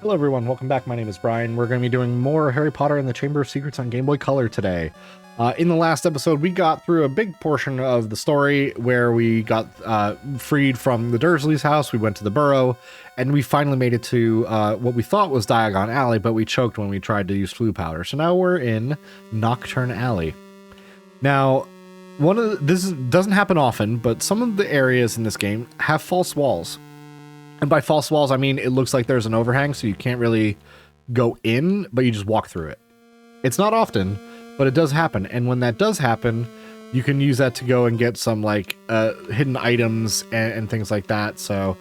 Hello everyone, welcome back. My name is Brian. We're going to be doing more Harry Potter and the Chamber of Secrets on Game Boy Color today. In the last episode, we got through a big portion of the story where we got freed from the Dursleys' house, we went to the Burrow, and we finally made it to what we thought was Diagon Alley, but we choked when we tried to use Floo powder. So now we're in Nocturne Alley. Now, this doesn't happen often, but some of the areas in this game have false walls. And by false walls, I mean it looks like there's an overhang, so you can't really go in, but you just walk through it. It's not often, but it does happen. And when that does happen, you can use that to go and get some like hidden items and things like that. So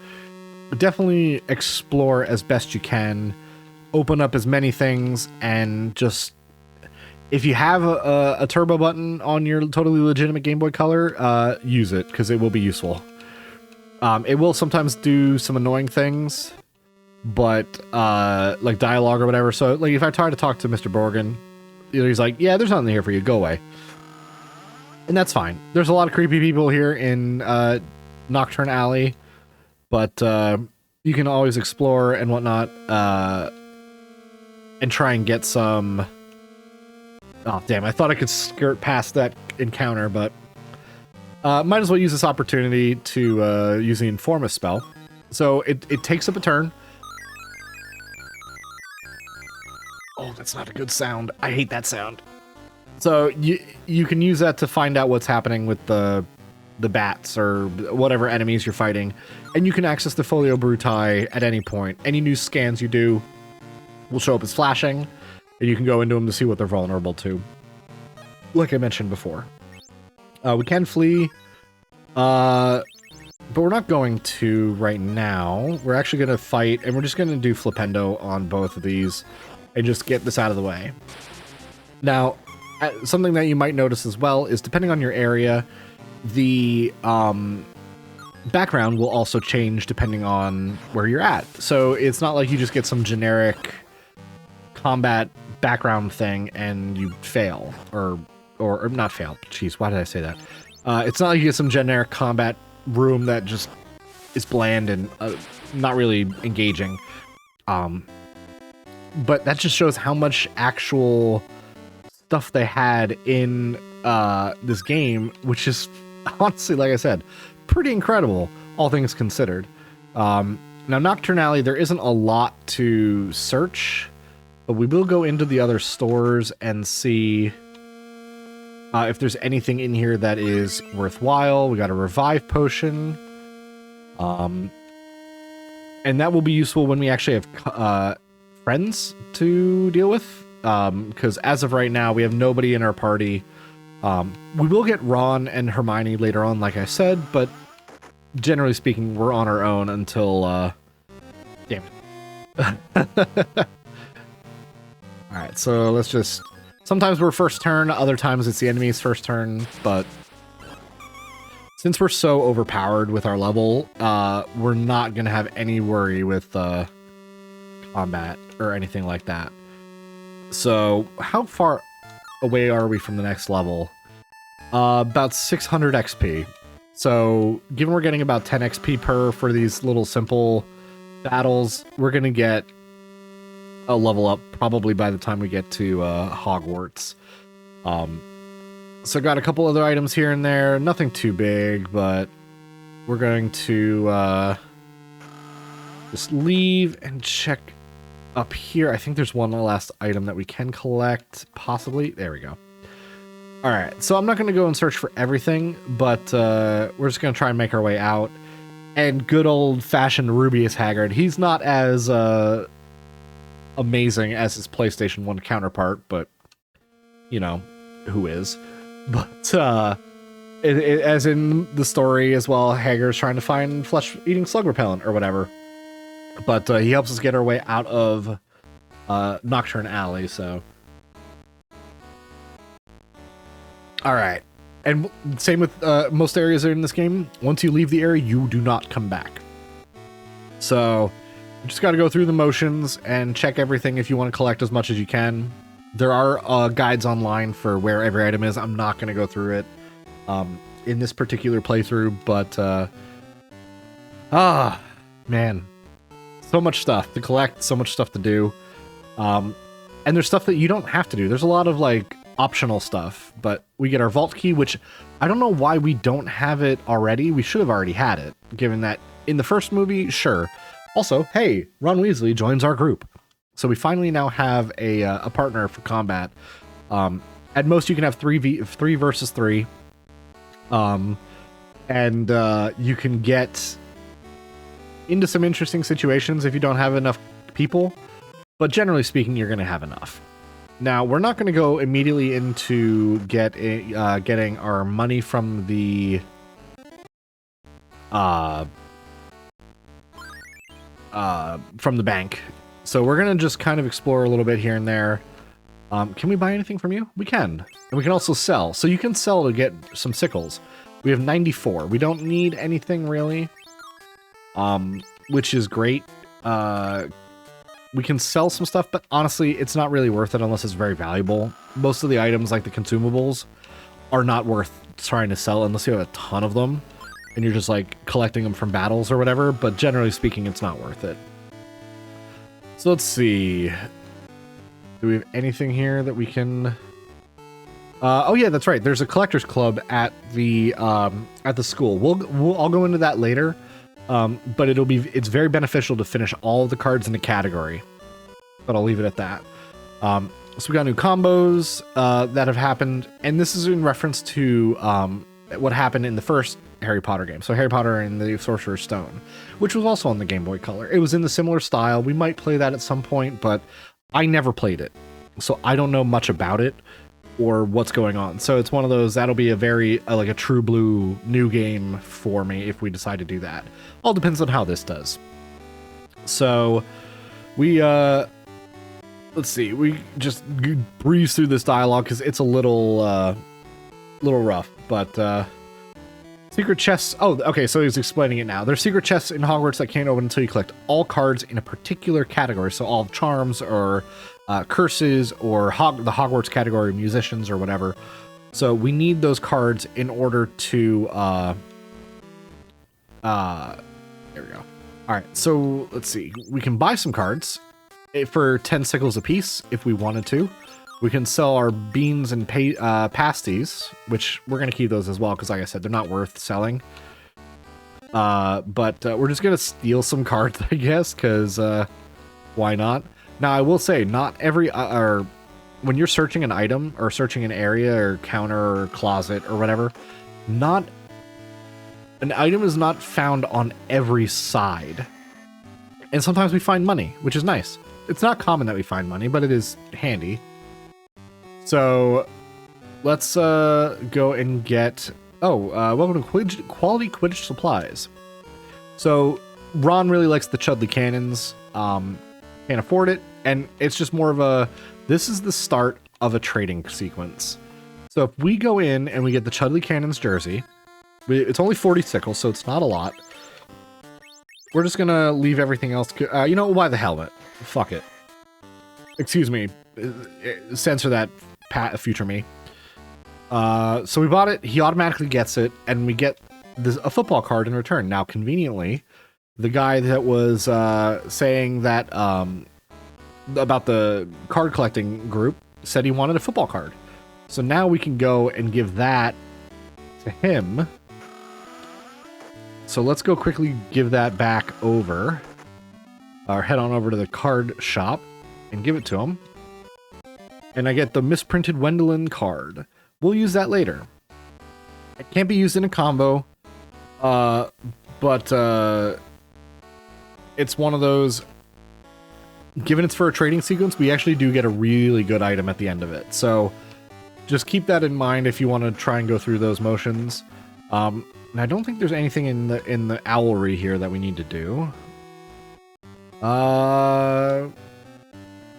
definitely explore as best you can, open up as many things, and just if you have a turbo button on your totally legitimate Game Boy Color, use it because it will be useful. It will sometimes do some annoying things, but like dialogue or whatever. So like if I try to talk to Mr. Borgin, he's like, yeah, there's nothing here for you, go away. And that's fine. There's a lot of creepy people here in Nocturne Alley, but you can always explore and whatnot and try and get some... Oh, damn, I thought I could skirt past that encounter, but... might as well use this opportunity to use the Informa spell. So it takes up a turn. Oh, that's not a good sound. I hate that sound. So you can use that to find out what's happening with the bats or whatever enemies you're fighting. And you can access the Folio Brutai at any point. Any new scans you do will show up as flashing, and you can go into them to see what they're vulnerable to. Like I mentioned before. We can flee, but we're not going to right now. We're actually going to fight, and we're just going to do Flipendo on both of these and just get this out of the way. Now, something that you might notice as well is depending on your area, the background will also change depending on where you're at. So it's not like you just get some generic combat background thing and you fail, or not fail. Jeez, why did I say that? It's not like you get some generic combat room that just is bland and not really engaging. But that just shows how much actual stuff they had in this game, which is honestly, like I said, pretty incredible, all things considered. Now, Nocturne Alley, there isn't a lot to search, but we will go into the other stores and see... if there's anything in here that is worthwhile. We got a revive potion. And that will be useful when we actually have friends to deal with. Because as of right now, we have nobody in our party. We will get Ron and Hermione later on, like I said, but generally speaking, we're on our own until... Damn it. Alright, so let's just... Sometimes we're first turn, other times it's the enemy's first turn, but since we're so overpowered with our level, we're not going to have any worry with combat or anything like that. So how far away are we from the next level? About 600 XP. So given we're getting about 10 XP per for these little simple battles, we're going to get a level up probably by the time we get to Hogwarts. So got a couple other items here and there, nothing too big, but we're going to just leave and check up here. I think there's one last item that we can collect, possibly. There we go. All right, so I'm not going to go and search for everything, but we're just going to try and make our way out. And good old-fashioned Rubeus Hagrid, he's not as amazing as his PlayStation 1 counterpart, but you know who is. But as in the story as well, Hagrid's trying to find flesh-eating slug repellent or whatever. But he helps us get our way out of Nocturne Alley, so... Alright. And same with most areas in this game. Once you leave the area, you do not come back. So... you just got to go through the motions and check everything if you want to collect as much as you can. There are guides online for where every item is. I'm not going to go through it in this particular playthrough, but man, so much stuff to collect, so much stuff to do. And there's stuff that you don't have to do. There's a lot of like optional stuff, but we get our vault key, which I don't know why we don't have it already. We should have already had it, given that in the first movie, sure. Also, hey, Ron Weasley joins our group. So we finally now have a partner for combat. At most, you can have 3 versus 3. And you can get into some interesting situations if you don't have enough people. But generally speaking, you're going to have enough. Now, we're not going to go immediately into getting our money from the bank. So we're going to just kind of explore a little bit here and there. Can we buy anything from you? We can. And we can also sell. So you can sell to get some sickles. We have 94. We don't need anything really, which is great. We can sell some stuff, but honestly, it's not really worth it unless it's very valuable. Most of the items, like the consumables, are not worth trying to sell unless you have a ton of them and you're just like collecting them from battles or whatever, but generally speaking, it's not worth it. So let's see. Do we have anything here that we can... oh yeah, that's right. There's a collector's club at the school. I'll go into that later. But it's very beneficial to finish all of the cards in a category. But I'll leave it at that. So we got new combos that have happened, and this is in reference to what happened in the first Harry Potter game. So Harry Potter and the Sorcerer's Stone, which was also on the Game Boy Color. It was in the similar style. We might play that at some point, but I never played it, so I don't know much about it or what's going on. So it's one of those that'll be a very like a true blue new game for me if we decide to do that. All depends on how this does. So we let's see, we just breeze through this dialogue because it's a little rough, but secret chests. Oh, okay, so he's explaining it now. There's secret chests in Hogwarts that can't open until you collect all cards in a particular category. So all charms or curses or the Hogwarts category, musicians or whatever. So we need those cards in order to there we go. All right, so let's see. We can buy some cards for 10 sickles a piece if we wanted to. We can sell our beans and pasties, which we're going to keep those as well because, like I said, they're not worth selling. But we're just going to steal some cards, I guess, because why not? Now, I will say, not every... when you're searching an item or searching an area or counter or closet or whatever, an item is not found on every side. And sometimes we find money, which is nice. It's not common that we find money, but it is handy. So let's go and get... welcome to Quality Quidditch Supplies. So Ron really likes the Chudley Cannons. Can't afford it. And it's just more of a... This is the start of a trading sequence. So if we go in and we get the Chudley Cannons jersey, it's only 40 sickles, so it's not a lot. We're just going to leave everything else... you know, we'll buy the helmet. Fuck it. Excuse me. Censor that, future me. So we bought it. He automatically gets it, and we get a football card in return. Now, conveniently, the guy that was saying that about the card collecting group said he wanted a football card. So now we can go and give that to him. So let's go quickly give that back over. Or head on over to the card shop and give it to him. And I get the misprinted Wendelin card. We'll use that later. It can't be used in a combo. But it's one of those... Given it's for a trading sequence, we actually do get a really good item at the end of it. So just keep that in mind if you want to try and go through those motions. And I don't think there's anything in the owlry here that we need to do.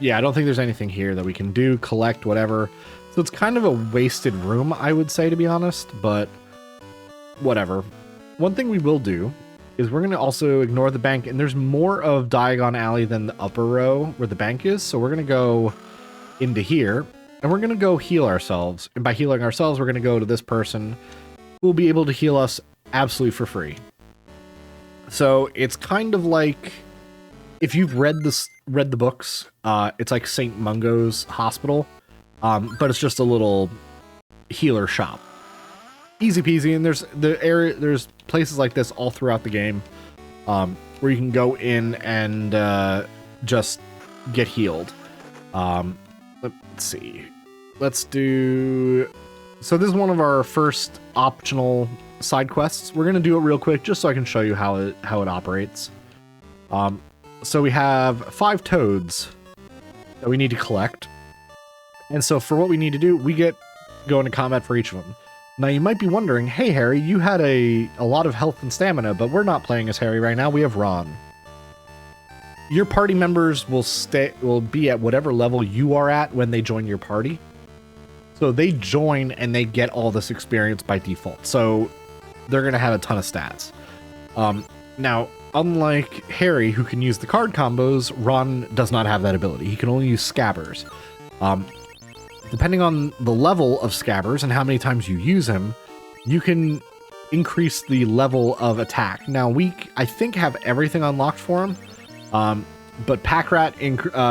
Yeah, I don't think there's anything here that we can do, collect, whatever. So it's kind of a wasted room, I would say, to be honest, but whatever. One thing we will do is we're going to also ignore the bank, and there's more of Diagon Alley than the upper row where the bank is, so we're going to go into here, and we're going to go heal ourselves. And by healing ourselves, we're going to go to this person who will be able to heal us absolutely for free. So it's kind of like... if you've read the books, it's like St. Mungo's Hospital, but it's just a little healer shop. Easy peasy, and there's places like this all throughout the game, where you can go in and just get healed. Let's see. Let's do. So this is one of our first optional side quests. We're gonna do it real quick just so I can show you how it operates. So we have 5 toads that we need to collect. And so for what we need to do, we get go into combat for each of them. Now you might be wondering, hey Harry, you had a lot of health and stamina, but we're not playing as Harry right now, we have Ron. Your party members will be at whatever level you are at when they join your party. So they join and they get all this experience by default. So they're gonna have a ton of stats. Now, unlike Harry, who can use the card combos, Ron does not have that ability. He can only use Scabbers. Depending on the level of Scabbers and how many times you use him, you can increase the level of attack. Now, we, I think, have everything unlocked for him, but Pack Rat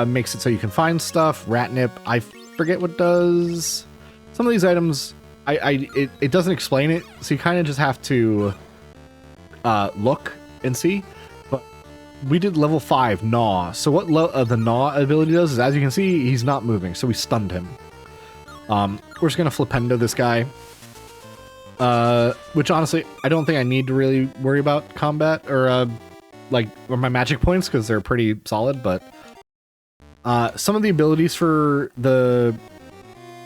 makes it so you can find stuff. Ratnip, I forget what does. Some of these items, it doesn't explain it, so you kind of just have to look and see. But we did level 5 Gnaw. So what the Gnaw ability does is, as you can see, he's not moving, so we stunned him. We're just gonna Flipendo this guy, which honestly I don't think I need to really worry about combat or my magic points, because they're pretty solid. But some of the abilities for the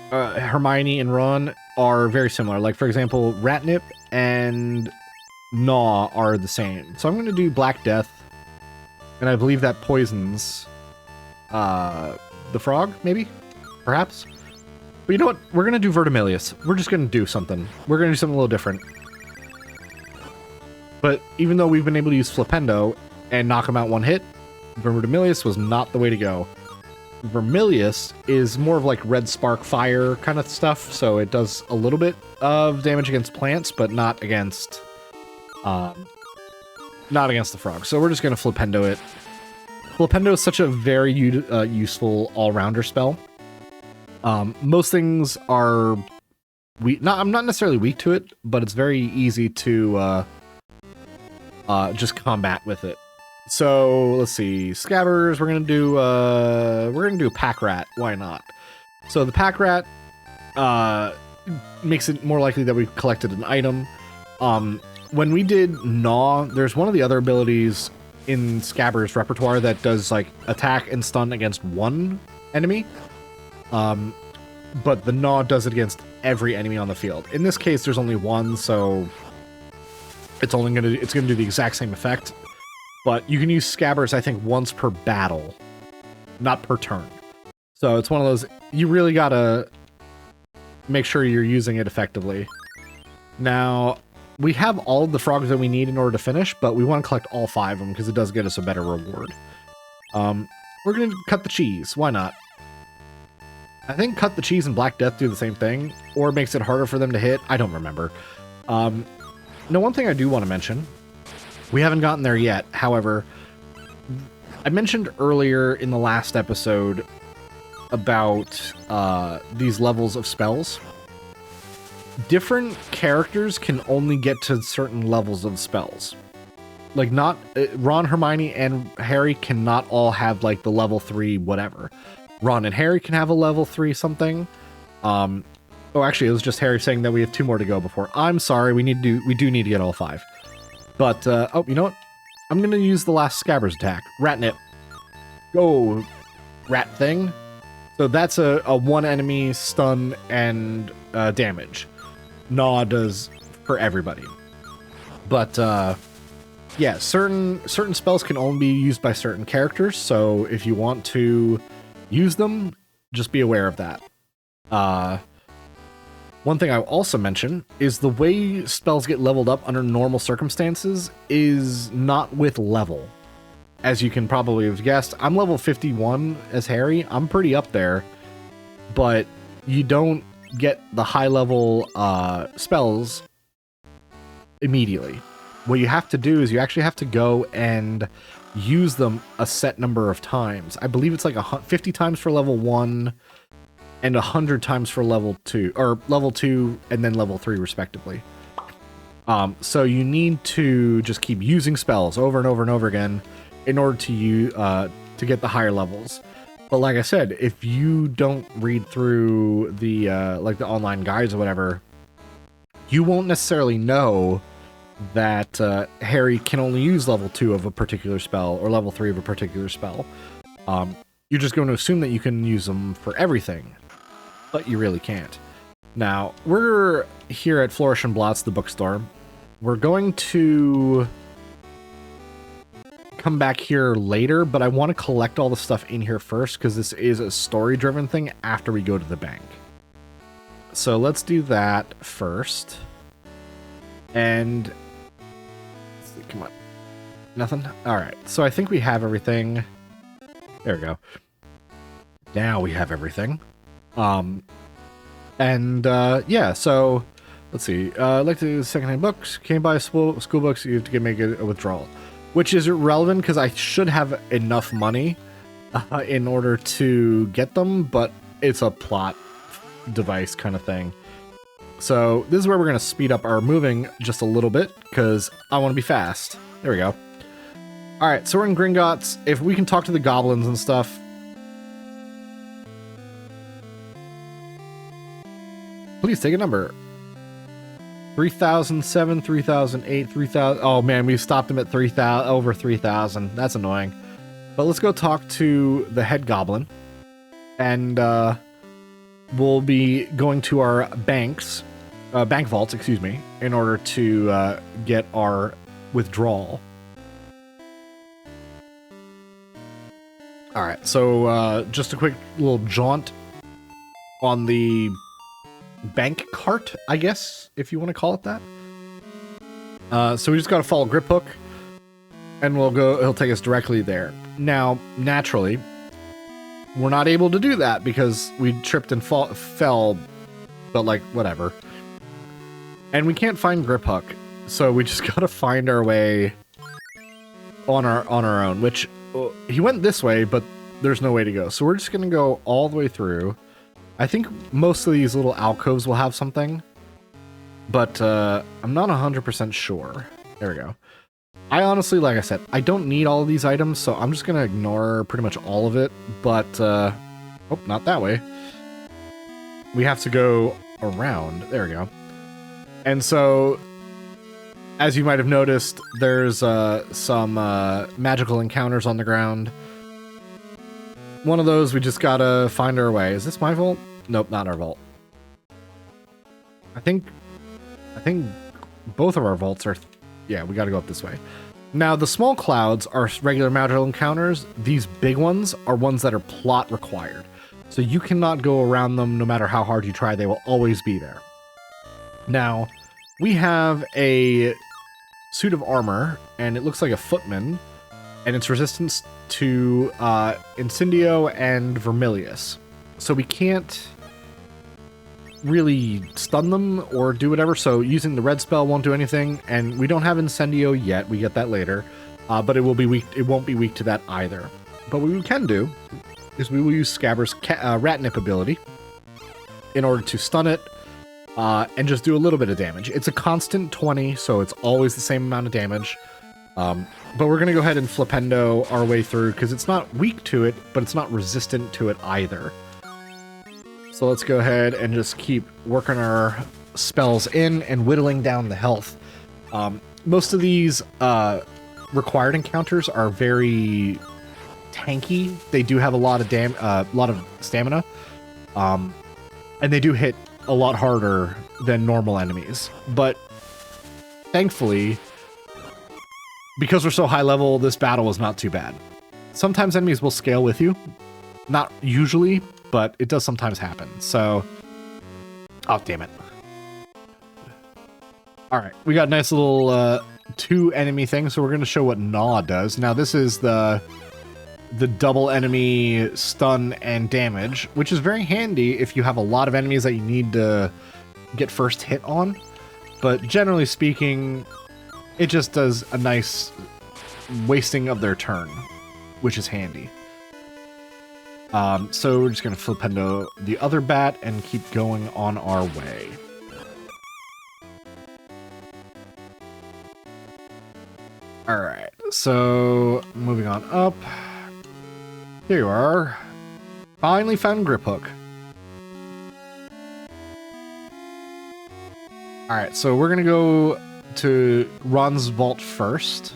Hermione and Ron are very similar. Like, for example, Ratnip and Gnaw are the same. So I'm going to do Black Death, and I believe that poisons the frog, maybe? Perhaps? But you know what? We're going to do Vertimillious. We're just going to do something. We're going to do something a little different. But even though we've been able to use Flipendo and knock him out one hit, Vertimillious was not the way to go. Vermilius is more of like red spark fire kind of stuff, so it does a little bit of damage against plants, but not against the frog. So we're just gonna Flipendo it. Flipendo is such a very useful all-rounder spell. Most things are I'm not necessarily weak to it, but it's very easy to just combat with it. So let's see, Scabbers. We're gonna do Pack Rat. Why not? So the Pack Rat makes it more likely that we've collected an item. When we did Gnaw, there's one of the other abilities in Scabbers' repertoire that does like attack and stun against one enemy. But the Gnaw does it against every enemy on the field. In this case, there's only one, so it's gonna do the exact same effect. But you can use Scabbers, I think, once per battle, not per turn. So it's one of those, you really gotta make sure you're using it effectively. Now, we have all of the frogs that we need in order to finish, but we want to collect all 5 of them because it does get us a better reward. We're gonna cut the cheese. Why not? I think Cut the Cheese and Black Death do the same thing, or it makes it harder for them to hit. I don't remember. Now, one thing I do want to mention, we haven't gotten there yet. However, I mentioned earlier in the last episode about these levels of spells. Different characters can only get to certain levels of spells. Like, not Ron, Hermione, and Harry cannot all have like the level 3 whatever. Ron and Harry can have a level 3 something. Oh, actually, it was just Harry saying that we have 2 more to go before. I'm sorry, we do need to get all 5. But, oh, you know what? I'm going to use the last Scabbers attack. Ratnip. Go, rat thing. So that's a 1 enemy stun and damage. Gnaw does for everybody. But, yeah, certain spells can only be used by certain characters. So if you want to use them, just be aware of that. One thing I'll also mention is the way spells get leveled up under normal circumstances is not with level. As you can probably have guessed, I'm level 51 as Harry. I'm pretty up there, but you don't get the high level spells immediately. What you have to do is you actually have to go and use them a set number of times. I believe it's like 50 times for level 1 and 100 times for level 2, or level 2 and then level 3 respectively. So you need to just keep using spells over and over and over again in order to get the higher levels. But like I said, if you don't read through the like the online guides or whatever, you won't necessarily know that Harry can only use level 2 of a particular spell or level 3 of a particular spell. You're just going to assume that you can use them for everything, but you really can't. Now, we're here at Flourish and Blotts, the bookstore. We're going to come back here later, but I want to collect all the stuff in here first because this is a story-driven thing after we go to the bank. So let's do that first. And let's see, come on. Nothing? Alright, so I think we have everything. There we go. Now we have everything. Yeah, so let's see. I'd like to do secondhand books. Can't buy school books, you have to make a withdrawal. Which is irrelevant because I should have enough money in order to get them, but it's a plot device kind of thing. So this is where we're going to speed up our moving just a little bit because I want to be fast. There we go. Alright, so we're in Gringotts. If we can talk to the goblins and stuff. Please take a number. 3007, 3008, 3000. Oh man, we stopped him at 3000, over 3000. That's annoying. But let's go talk to the head goblin. And we'll be going to our bank vaults, excuse me, in order to get our withdrawal. All right, so just a quick little jaunt on the bank cart, I guess, if you want to call it that. So we just got to follow Griphook, and he'll take us directly there. Now, naturally, we're not able to do that because we tripped and fell, but like, whatever. And we can't find Griphook, so we just got to find our way on our own, which he went this way, but there's no way to go. So we're just going to go all the way through. I think most of these little alcoves will have something, but I'm not 100% sure. There we go. I honestly, like I said, I don't need all of these items, so I'm just going to ignore pretty much all of it, but, oh, not that way. We have to go around. There we go. And so, as you might have noticed, there's some magical encounters on the ground. One of those, we just gotta find our way. Is this my vault? Nope, not our vault. I think both of our vaults are... Yeah, we gotta go up this way. Now, the small clouds are regular magical encounters. These big ones are ones that are plot required. So you cannot go around them no matter how hard you try. They will always be there. Now, we have a suit of armor, and it looks like a footman, and it's resistance to Incendio and Vermilius. So we can't really stun them or do whatever, so using the red spell won't do anything, and we don't have Incendio yet, we get that later, but it won't be weak to that either. But what we can do is we will use Scabbers' rat nip ability in order to stun it, and just do a little bit of damage. It's a constant 20, so it's always the same amount of damage. But we're going to go ahead and Flipendo our way through, because it's not weak to it, but it's not resistant to it either. So let's go ahead and just keep working our spells in and whittling down the health. Most of these required encounters are very tanky. They do have a lot of stamina, and they do hit a lot harder than normal enemies. But thankfully, because we're so high level, this battle was not too bad. Sometimes enemies will scale with you. Not usually, but it does sometimes happen. So, oh, damn it. All right, we got a nice little 2 enemy thing, so we're going to show what Gnaw does. Now, this is the double enemy stun and damage, which is very handy if you have a lot of enemies that you need to get first hit on. But generally speaking, it just does a nice wasting of their turn, which is handy. So we're just going to flipendo the other bat and keep going on our way. Alright, so moving on up. Here you are. Finally found Griphook. Alright, so we're going to go to Ron's vault first.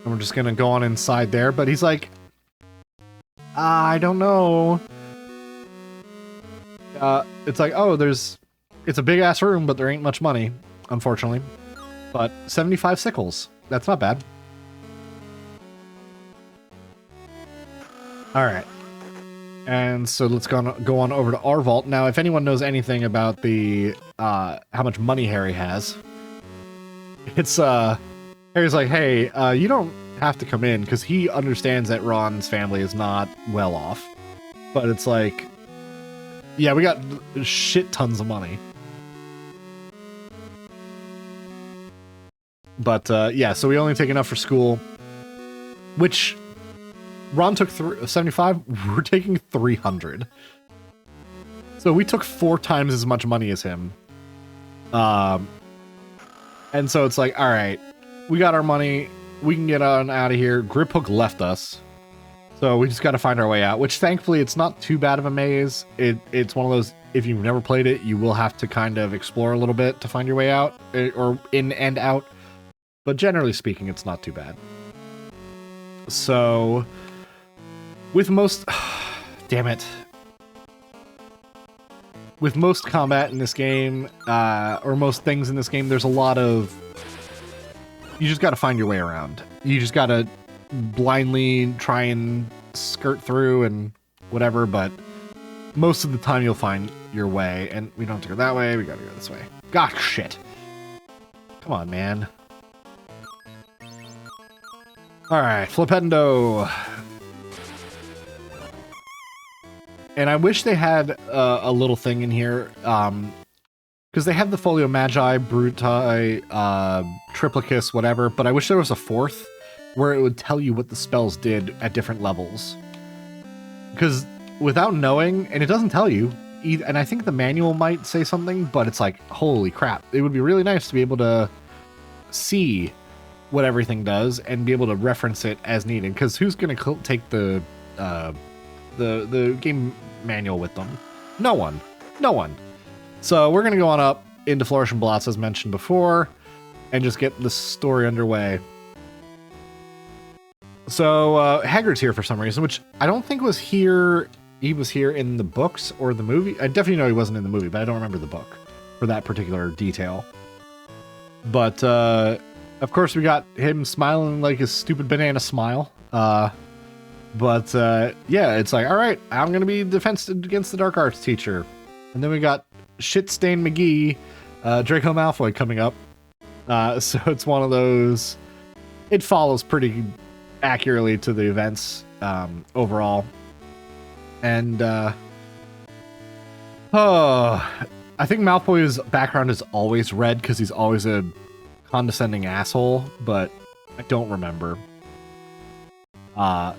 And we're just going to go on inside there, but he's like, I don't know. It's like, oh, it's a big ass room, but there ain't much money, unfortunately. But 75 sickles. That's not bad. Alright. And so let's go on over to our vault. Now, if anyone knows anything about the, how much money Harry has, it's, Harry's like, hey, you don't have to come in, because he understands that Ron's family is not well off. But it's like, yeah, we got shit tons of money. But, yeah, so we only take enough for school, which Ron took 75, we're taking 300. So we took 4 times as much money as him. And so it's like, all right, we got our money, we can get on out of here. Griphook left us, so we just got to find our way out, which thankfully it's not too bad of a maze. It's one of those, if you've never played it, you will have to kind of explore a little bit to find your way out, or in and out. But generally speaking, it's not too bad. So, with most... damn it. With most combat in this game, or most things in this game, there's a lot of... You just gotta find your way around. You just gotta blindly try and skirt through and whatever, but most of the time you'll find your way. And we don't have to go that way, we gotta go this way. God, shit. Come on, man. Alright, Flipendo. And I wish they had a little thing in here, because they have the Folio Magi, Bruti, Triplicus, whatever, but I wish there was a 4th where it would tell you what the spells did at different levels. Because without knowing, and it doesn't tell you, and I think the manual might say something, but it's like, holy crap, it would be really nice to be able to see what everything does and be able to reference it as needed, because who's going to take the game manual with them? No one. No one. So we're going to go on up into Flourish and Blotts, as mentioned before, and just get the story underway. So Hagrid's here for some reason, which I don't think was here. He was here in the books or the movie. I definitely know he wasn't in the movie, but I don't remember the book for that particular detail. But of course, we got him smiling like his stupid banana smile. Yeah, it's like, all right, I'm going to be defense against the dark arts teacher. And then we got Shit-Stain McGee, Draco Malfoy coming up. So it's one of those, it follows pretty accurately to the events overall. And I think Malfoy's background is always red because he's always a condescending asshole, but I don't remember. I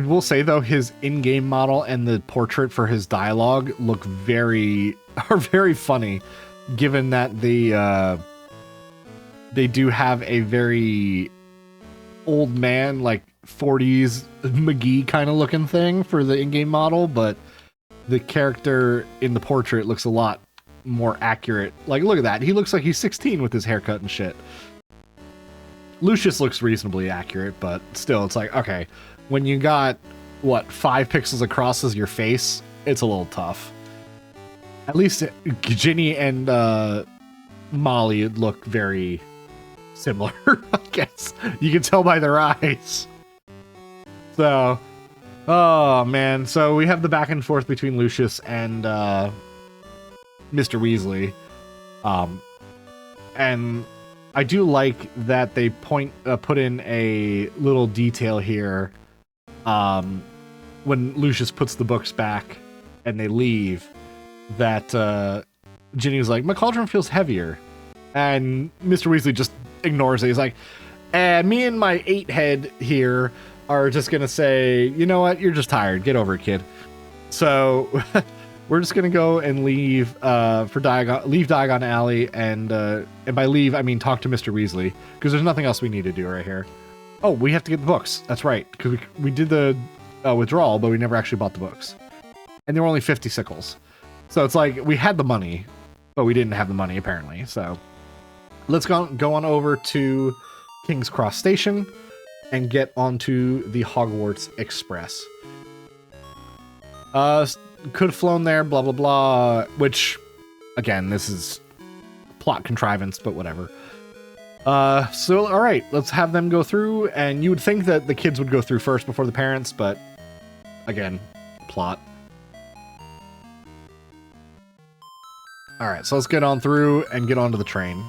will say though, his in-game model and the portrait for his dialogue look are very funny, given that they do have a very old man, like 40s McGee kind of looking thing for the in-game model, but the character in the portrait looks a lot more accurate. Like, look at that. He looks like he's 16 with his haircut and shit. Lucius looks reasonably accurate, but still, it's like, okay, when you got, what, 5 pixels across as your face, it's a little tough. At least Ginny and Molly look very similar, I guess. You can tell by their eyes. So, oh man, so we have the back and forth between Lucius and Mr. Weasley. And I do like that they put in a little detail here when Lucius puts the books back and they leave, that Ginny was like, my cauldron feels heavier. And Mr. Weasley just ignores it. He's like, And me and my 8 head here are just going to say, you know what? You're just tired. Get over it, kid. So we're just going to go and leave for Diagon Alley. And by leave, I mean talk to Mr. Weasley, because there's nothing else we need to do right here. Oh, we have to get the books. That's right. Because we did the withdrawal, but we never actually bought the books. And there were only 50 sickles. So it's like we had the money, but we didn't have the money apparently. So let's go on over to King's Cross Station and get onto the Hogwarts Express. Could have flown there, blah, blah, blah, which, again, this is plot contrivance, but whatever. So, all right, let's have them go through, and you would think that the kids would go through first before the parents, but, again, plot. All right, so let's get on through and get onto the train.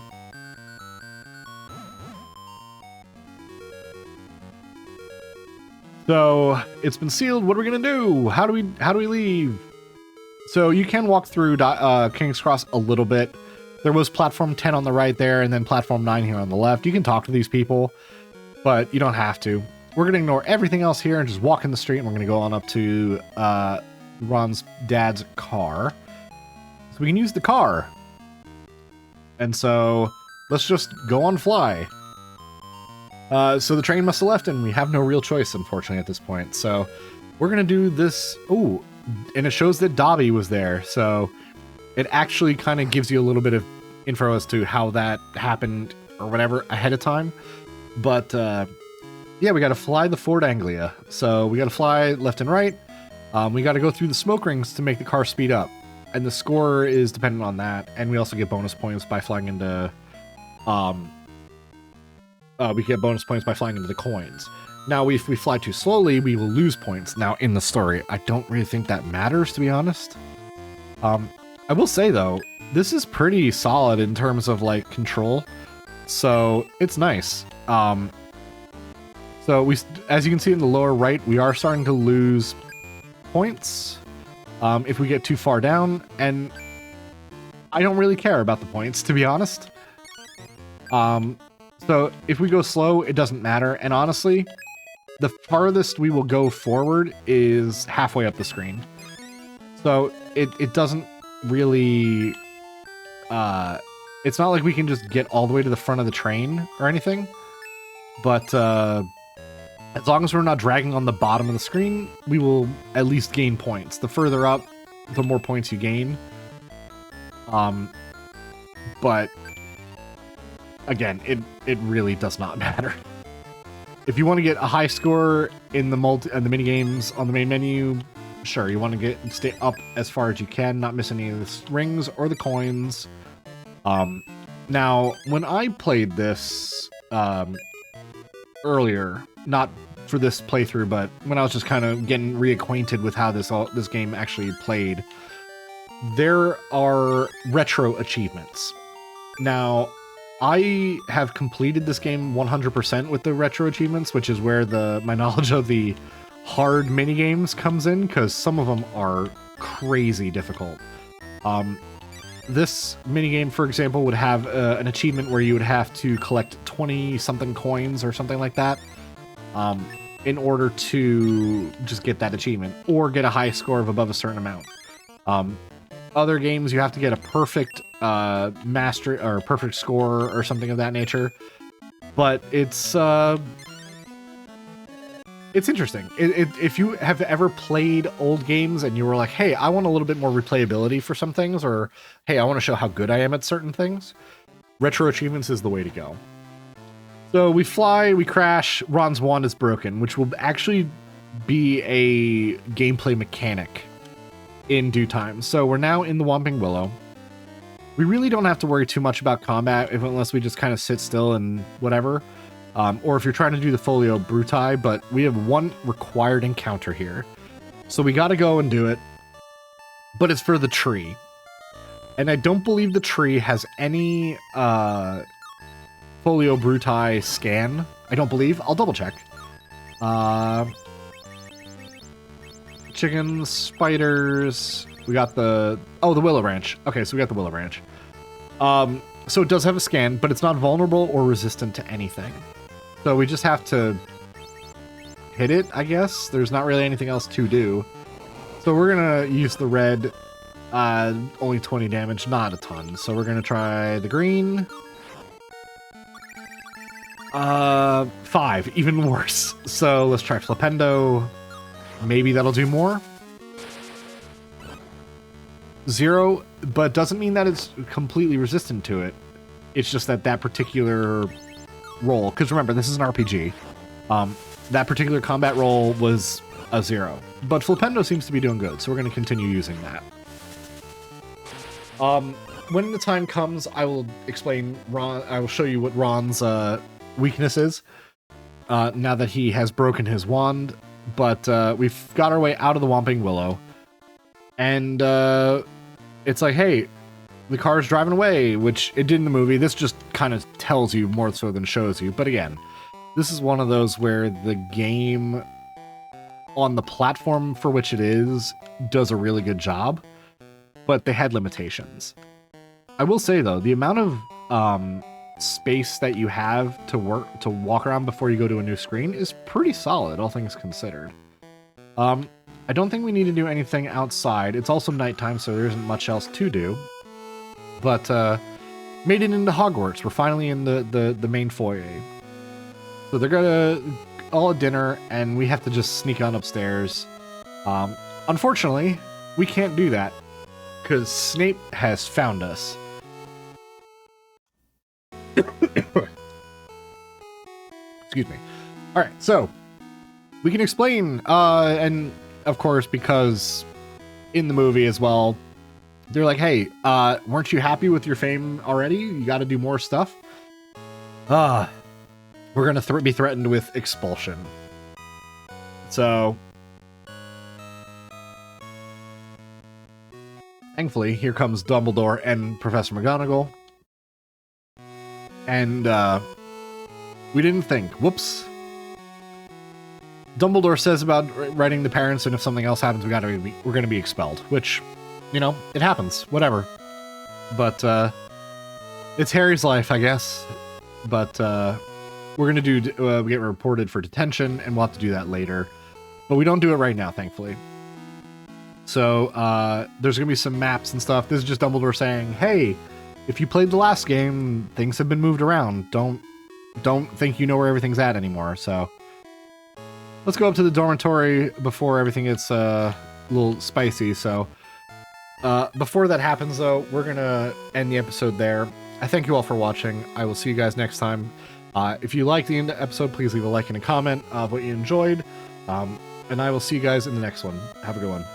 So it's been sealed. What are we gonna do? How do we leave? So you can walk through King's Cross a little bit. There was platform 10 on the right there, and then platform 9 here on the left. You can talk to these people, but you don't have to. We're gonna ignore everything else here and just walk in the street. And we're gonna go on up to Ron's dad's car, so we can use the car. And so let's just go on fly. So the train must have left, and we have no real choice, unfortunately, at this point. So we're going to do this. Ooh, and it shows that Dobby was there. So it actually kind of gives you a little bit of info as to how that happened or whatever ahead of time. But yeah, we got to fly the Ford Anglia. So we got to fly left and right. We got to go through the smoke rings to make the car speed up. And the score is dependent on that. And we also get bonus points by flying into... we get bonus points by flying into the coins. Now, if we fly too slowly, we will lose points. Now, in the story, I don't really think that matters, to be honest. I will say, though, this is pretty solid in terms of, like, control. So, it's nice. So, as you can see in the lower right, we are starting to lose points if we get too far down. And I don't really care about the points, to be honest. So if we go slow, it doesn't matter. And honestly, the farthest we will go forward is halfway up the screen. So it doesn't really... it's not like we can just get all the way to the front of the train or anything. But as long as we're not dragging on the bottom of the screen, we will at least gain points. The further up, the more points you gain. But... again, it really does not matter. If you want to get a high score in the mini games on the main menu, sure, you want to stay up as far as you can, not miss any of the rings or the coins. Now, when I played this earlier, not for this playthrough, but when I was just kind of getting reacquainted with how this game actually played, there are retro achievements. Now, I have completed this game 100% with the retro achievements, which is where my knowledge of the hard minigames comes in, because some of them are crazy difficult. This minigame, for example, would have an achievement where you would have to collect 20-something coins or something like that in order to just get that achievement, or get a high score of above a certain amount. Other games, you have to get a perfect master or perfect score or something of that nature. But it's interesting. If you have ever played old games and you were like, hey, I want a little bit more replayability for some things, or hey, I want to show how good I am at certain things, retro achievements is the way to go. So we fly, we crash, Ron's wand is broken, which will actually be a gameplay mechanic in due time. So we're now in the Whomping Willow. We really don't have to worry too much about combat unless we just kind of sit still and whatever. Or if you're trying to do the Folio Bruti, but we have one required encounter here. So we got to go and do it. But it's for the tree. And I don't believe the tree has any Folio Bruti scan. I don't believe. I'll double check. Chickens, spiders. We got the Willow Branch. Okay, so we got the Willow Branch. So it does have a scan, but it's not vulnerable or resistant to anything. So we just have to hit it, I guess. There's not really anything else to do. So we're gonna use the red, only 20 damage, not a ton. So we're gonna try the green. 5, even worse. So let's try Flipendo. Maybe that'll do more. 0, but doesn't mean that it's completely resistant to it. It's just that that particular roll, because remember, this is an RPG. That particular combat roll was a 0. But Flipendo seems to be doing good, so we're going to continue using that. When the time comes, I will explain Ron. I will show you what Ron's weakness is, now that he has broken his wand. But we've got our way out of the Whomping Willow. And it's like, hey, the car's driving away, which it did in the movie. This just kind of tells you more so than shows you. But again, this is one of those where the game, on the platform for which it is, does a really good job. But they had limitations. I will say, though, the amount of space that you have to walk around before you go to a new screen is pretty solid, all things considered. I don't think we need to do anything outside. It's also nighttime, so there isn't much else to do. But made it into Hogwarts. We're finally in the main foyer. So they're gonna all at dinner, and we have to just sneak on upstairs. Unfortunately, we can't do that because Snape has found us. Excuse me. All right, so we can explain, and of course, because in the movie as well, they're like, hey, weren't you happy with your fame already? You got to do more stuff. We're going to be threatened with expulsion. So, thankfully, here comes Dumbledore and Professor McGonagall. And we didn't think. Whoops. Dumbledore says about writing the parents, and if something else happens, we're going to be expelled. Which, you know, it happens. Whatever. But it's Harry's life, I guess. But we're going to get reported for detention, and we'll have to do that later. But we don't do it right now, thankfully. So there's going to be some maps and stuff. This is just Dumbledore saying, hey, if you played the last game, things have been moved around. Don't think you know where everything's at anymore. So let's go up to the dormitory before everything gets a little spicy. So before that happens, though, we're going to end the episode there. I thank you all for watching. I will see you guys next time. If you liked the episode, please leave a like and a comment of what you enjoyed. And I will see you guys in the next one. Have a good one.